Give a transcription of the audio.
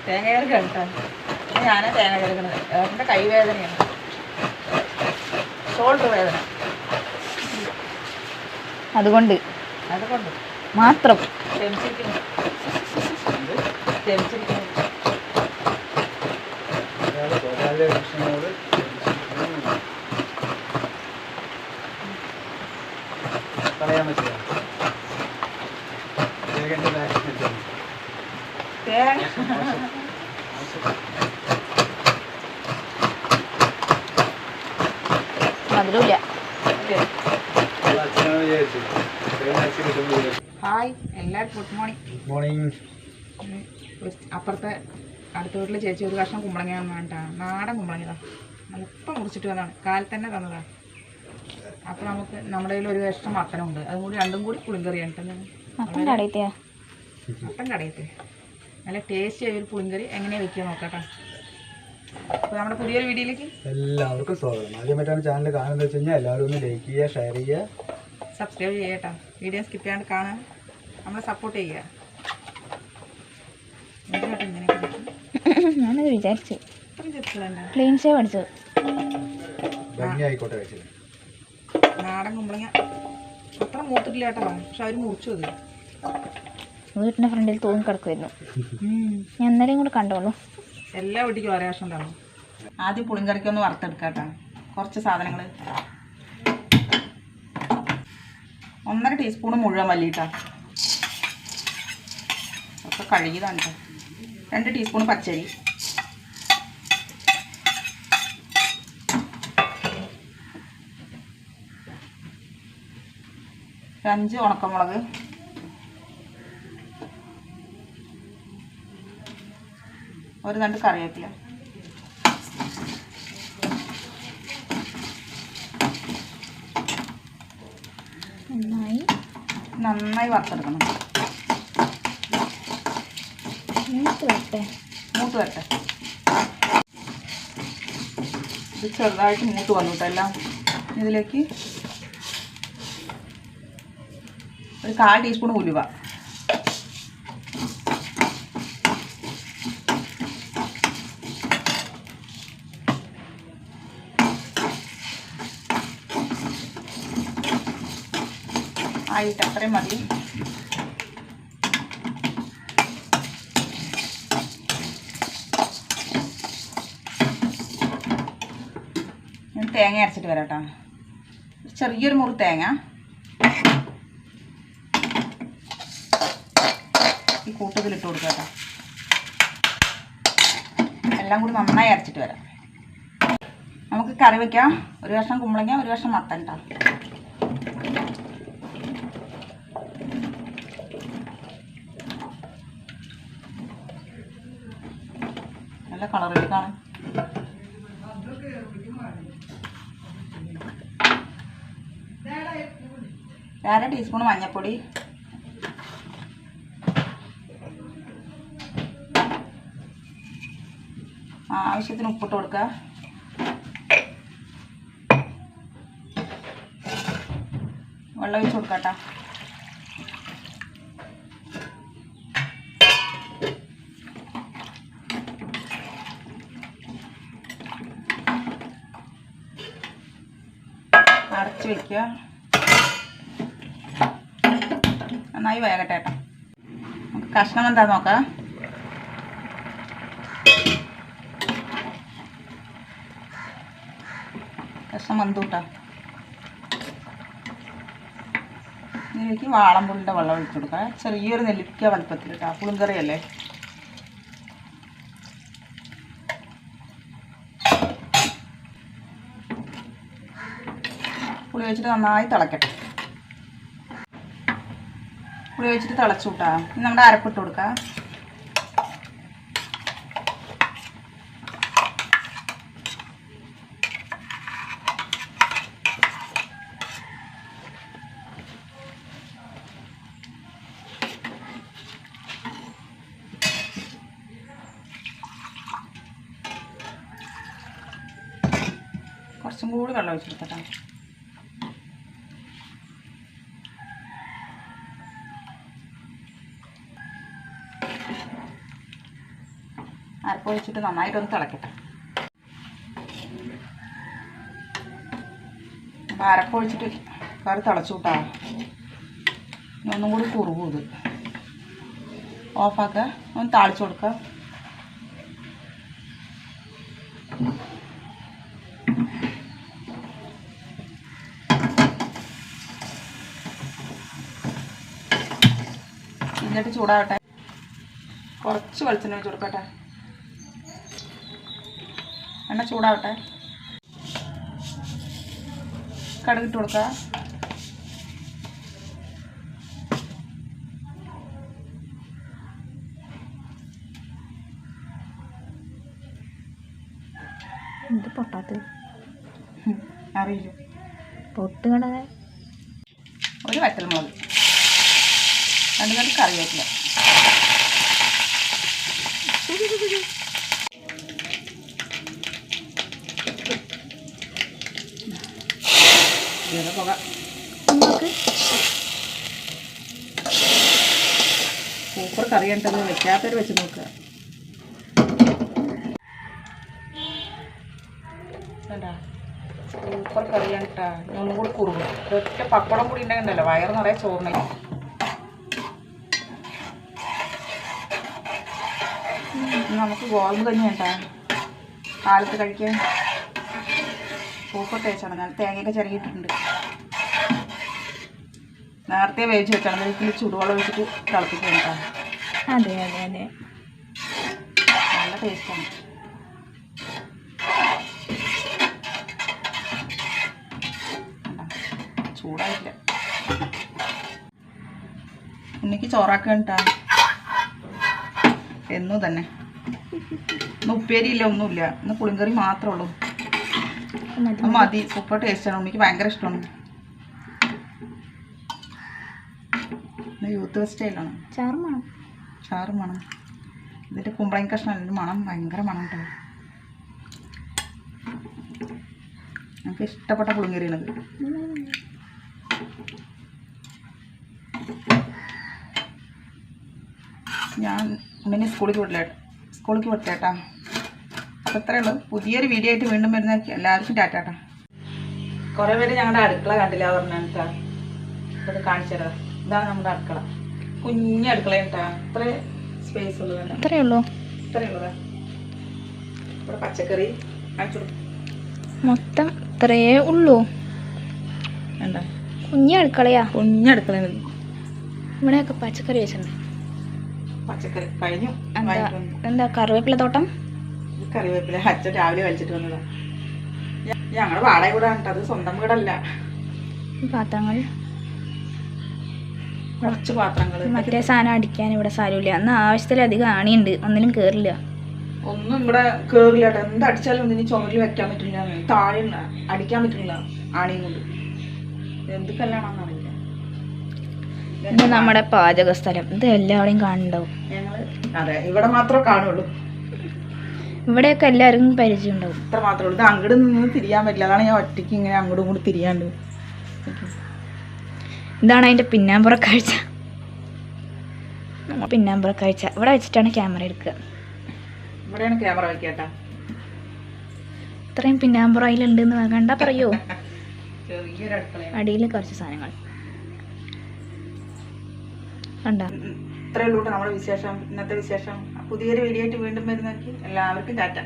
തേങ്ങ കറി കേട്ടാ ഞാനാ തേങ്ങ കരുകണത്. ഏട്ടൻ്റെ കൈവേദനയാണ്, ഷോൾഡർ വേദന. അതുകൊണ്ട് മാത്രം ക്ഷമിച്ചിരിക്കുന്നു. മധുരമില്ല. ഹായ് എല്ലാവർക്കും ഗുഡ് മോർണിംഗ്. അപ്പുറത്തെ അടുത്ത വീട്ടിൽ ചേച്ചി ഒരു കഷ്ണം കുമ്പളങ്ങ വേണ്ട, നാടൻ കുമ്പളങ്ങ എളുപ്പം മുറിച്ചിട്ട് വന്നതാണ്, കാലത്ത് തന്നെ തന്നതാണ്. അപ്പോൾ നമുക്ക് നമ്മുടെ കയ്യിൽ ഒരു കഷ്ണം മത്തനുണ്ട്, അതും കൂടി രണ്ടും കൂടി പുളിങ്കറിയാണ് കേട്ടോ. മത്തൻ കടയത്തെ നല്ല ടേസ്റ്റി ആയ ഒരു പുളിങ്കറി എങ്ങനെയാണ് വെക്കുക നോക്കാം. അപ്പോൾ നമ്മുടെ പുതിയൊരു വീഡിയോയിലേക്ക് എല്ലാവർക്കും സ്വാഗതം. ആദ്യമായിട്ടാണ് ചാനൽ കാണുന്നത് വെച്ച് കഴിഞ്ഞാൽ എല്ലാവരും ഒന്ന് ലൈക്ക് ചെയ്യുക, ഷെയർ ചെയ്യുക, സബ്സ്ക്രൈബ് ചെയ്യട്ടോ. വീഡിയോ സ്കിപ്പ് ചെയ്യാണ്ട് കാണാൻ നമ്മളെ സപ്പോർട്ട് ചെയ്യുക. ഞാനത് വിചാരിച്ചു ക്ലീൻ ഷേവ് അടിച്ചത് ഭംഗിയായിക്കോട്ടെ. നാടൻ കുമ്പളങ്ങ അത്ര മൂത്തിട്ടില്ല കേട്ടോ, പക്ഷെ അവർ മുറിച്ചു അത് വീട്ടിൻ്റെ ഫ്രണ്ടിൽ തൂങ്ങി കിടക്കുമായിരുന്നു. ഞാൻ ഇന്നലെയും കൂടെ കണ്ടോളൂ. എല്ലാ വീട്ടിലും ഒരേ വർഷം ഉണ്ടാവും. ആദ്യം പുളിങ്കറിക്കൊന്ന് വറുത്തെടുക്കാം കേട്ടോ. കുറച്ച് സാധനങ്ങൾ 1.5 ടീസ്പൂൺ മുഴുവൻ മല്ലിയിട്ടാ, ഒക്കെ കഴുകിയതാണ് കേട്ടോ. 2 ടീസ്പൂൺ പച്ചരി, 5 ഉണക്കമുളക്, 1 തണ്ട് കറിവേപ്പില, നന്നായി വറുത്തെടുക്കണം. മൂത്ത് വരട്ടെ. ഇത് ചെറുതായിട്ട് മൂത്ത് വന്നു കേട്ടോ എല്ലാം. ഇതിലേക്ക് ഒരു 1/4 ടീസ്പൂൺ ഉലുവ, ആയിട്ട് അത്രയും മതി. ഞാൻ തേങ്ങ അരച്ചിട്ട് വരാം കേട്ടോ. ചെറിയൊരു മുറി തേങ്ങ ഈ കൂട്ടത്തിലിട്ട് കൊടുക്കുക കേട്ടോ. എല്ലാം കൂടി നന്നായി അരച്ചിട്ട് വരാം. നമുക്ക് കറി വയ്ക്കാം. 1 കഷ്ണം കുമ്പളങ്ങ, 1 കഷ്ണം മത്തൻ കേട്ടോ. നല്ല കളറിലേക്കാണ്. 1/2 ടീസ്പൂൺ മഞ്ഞൾപ്പൊടി, ആവശ്യത്തിന് ഉപ്പിട്ട് കൊടുക്കുക. വെള്ളം ഒഴിച്ച് കൊടുക്കാം കേട്ടോ. അടച്ച് വയ്ക്കുക. നന്നായി വേകട്ടെ കേട്ടോ. നമുക്ക് കഷ്ണം എന്താ നോക്കാം. കഷ്ണം വന്നു കേട്ടോ. ഇതിലേക്ക് വാളംപുളിൻ്റെ വെള്ളം ഒഴിച്ചു കൊടുക്കാം. ചെറിയൊരു നെല്ലിക്ക വലുപ്പത്തിൽ കേട്ടോ, പുളിങ്കറിയല്ലേ. പുളി വെച്ചിട്ട് നന്നായി തിളക്കട്ടെ. പുളി വെച്ചിട്ട് തിളച്ചു കൂട്ടാ. ഇനി നമ്മുടെ അരപ്പിട്ട് കൊടുക്കാം. കുറച്ചും കൂടി വെള്ളം ഒഴിച്ചെടുക്കട്ടെ. അരപ്പൊഴിച്ചിട്ട് നന്നായിട്ടൊന്ന് തിളക്കട്ടെ. അപ്പോൾ അരപ്പൊഴിച്ചിട്ട് കറി തിളച്ചു കൂട്ടാ. ഇനി ഒന്നും കൂടി കുറുകും ഇത്. ഓഫാക്കുക, ഒന്ന് താളിച്ചു കൊടുക്കുക. എന്നിട്ട് ചൂടാവട്ടെ. കുറച്ച് വെളിച്ചെണ്ണ ഒഴിച്ച് കൊടുക്കട്ടെ. എണ്ണ ചൂടാവട്ടെ. കടുക് ഇട്ട് കൊടുക്കുക. എന്ത് പൊട്ടാത്തത് അറിയില്ല. പൊട്ട് കണ്ടത്. ഒരു വറ്റൽമുളക്, 2 കടി കറിവേപ്പില. പുക സൂപ്പർ കറി കണ്ടത്. വെക്കാത്തവർ വെച്ച് നോക്കുക. സൂപ്പർ കറിയാണ് കേട്ടോ. ഒന്നും കൂടി കുറുകും. ഒറ്റ പപ്പടം കൂടി ഉണ്ടെങ്കിലല്ലോ വയറ് നിറയെ ചോറിനെ. നമുക്ക് ഗോതമ്പ് കഞ്ഞി കേട്ടാ കാലത്ത് കഴിക്കാൻ സൂപ്പർ ടേസ്റ്റാണ്. ഞാൻ തേങ്ങയൊക്കെ ചിരകിയിട്ടുണ്ട്. നേരത്തെ വേവിച്ച് വെച്ചാണ്. വീട്ടിൽ ചൂടുവെള്ളം ഒഴിച്ചിട്ട് തിളപ്പിക്കാൻ കേട്ടോ. അതെ അതെ അതെ, നല്ല ടേസ്റ്റാണ്. ചൂടായില്ല. ഉണ്ണിക്ക് ചോറാക്കാൻ കേട്ടാ. എന്നും തന്നെ. ഇന്ന് ഉപ്പേരിയില്ല, ഒന്നുമില്ല. ഇന്ന് പുളിങ്കറി മാത്രമേ ഉള്ളൂ. മതി. സൂപ്പർ ടേസ്റ്റാണ്. ഉണ്ണിക്ക് ഭയങ്കര ഇഷ്ടമാണ്. ഇന്ന് യൂത്ത് ഫെസ്റ്റിവലാണ്. ചാറ് മണം. ഇതിൻ്റെ കുമ്പളങ്ങ കഷ്ണം അതിൻ്റെ മണം ഭയങ്കര മണം കേട്ടോ. നമുക്ക് ഇഷ്ടപ്പെട്ട പുളിങ്കറിയാണിത്. ഞാൻ ഉണ്ണിനെ സ്കൂളിലേക്ക് വിട്ടേട്ടാ. അപ്പോൾ ഇത്രയേ ഉള്ളൂ. പുതിയൊരു വീഡിയോ ആയിട്ട് വീണ്ടും വരുന്ന എല്ലാവർക്കും ടാറ്റാട്ടാ. കുറേ പേര് ഞങ്ങളുടെ അടുക്കള കണ്ടില്ല പറഞ്ഞാ. ഇത് കാണിച്ചു തരാം. ഇതാണ് നമ്മുടെ അടുക്കള. കുഞ്ഞ അടുക്കള കേട്ടാ. ഇത്ര സ്പേസ് ഉള്ളത്. ഇത്രയേ ഉള്ളൂ. ഇത്രയുള്ളതാ. ഇവിടെ പച്ചക്കറി കാണിച്ചു മൊത്തം ഇത്രയേ ഉള്ളൂ. വേണ്ട കുഞ്ഞടുക്കളയാ. കുഞ്ഞടുക്കളയാണ്. ഇവിടെയൊക്കെ പച്ചക്കറി വെച്ചിട്ടുണ്ട്. പച്ചക്കറി കഴിഞ്ഞു. എന്താ കറിവേപ്പില തോട്ടം? കറിവേപ്പില അച്ഛൻ രാവിലെ വലിച്ചിട്ട് വന്നതാ. ഞങ്ങളുടെ വാടക കൂടെ ഉണ്ട്. അത് സ്വന്തം വീടല്ല. പാത്രങ്ങൾ, കുറച്ച് പാത്രങ്ങൾ. മറ്റേ സാധനം അടിക്കാൻ ഇവിടെ സാരമില്ല. അന്ന് ആവശ്യത്തിലധികം ആണിയുണ്ട്. ഒന്നിനും കയറില്ല. ഒന്നും ഇവിടെ കേറില്ല കേട്ടോ. എന്തടിച്ചാലും ഒന്നിനും ചുമരിൽ വെക്കാൻ പറ്റില്ല. താഴെ അടിക്കാൻ പറ്റില്ല ആണിയും കൊണ്ട്. എന്ത് കല്ലാണെന്ന് അറിയില്ല. ഇത് നമ്മുടെ പാചക സ്ഥലം. ഇത് എല്ലാവരെയും കാണുന്നുണ്ടാവും. അതെ, ഇവിടെ മാത്രമേ കാണുള്ളൂ. ഇവിടെയൊക്കെ എല്ലാവർക്കും പരിചയം ഉണ്ടാവും. ഇത്ര മാത്രമേ ഉള്ളൂ. ഇത് അങ്ങോട്ട് നിന്ന് തിരിയാൻ പറ്റില്ല. അതാണ് ഞാൻ ഒറ്റയ്ക്ക് ഇങ്ങനെ അങ്ങോട്ടും ഇങ്ങോട്ട് തിരിയാണ്ട്. ഇതാണ് അതിൻ്റെ പിന്നാമ്പുറ കാഴ്ച. പിന്നാമ്പുറ കാഴ്ച ഇവിടെ വെച്ചിട്ടാണ് ക്യാമറ എടുക്കുക. ഇവിടെയാണ് ക്യാമറ വെക്കേട്ടാ. ഇത്രയും പിന്നാമ്പുറ അതിലുണ്ടെന്ന് കണ്ടാ പറയോ? ചെറിയൊരു അടുക്കളയാണ്. അടിയിൽ കുറച്ച് സാധനങ്ങൾ കണ്ട. ഇത്രയേ ഉള്ളൂ നമ്മുടെ വിശേഷം. ഇന്നത്തെ വിശേഷം. പുതിയൊരു വീഡിയോ ആയിട്ട് വീണ്ടും വരുന്നവർക്ക് എല്ലാവർക്കും ടാറ്റ.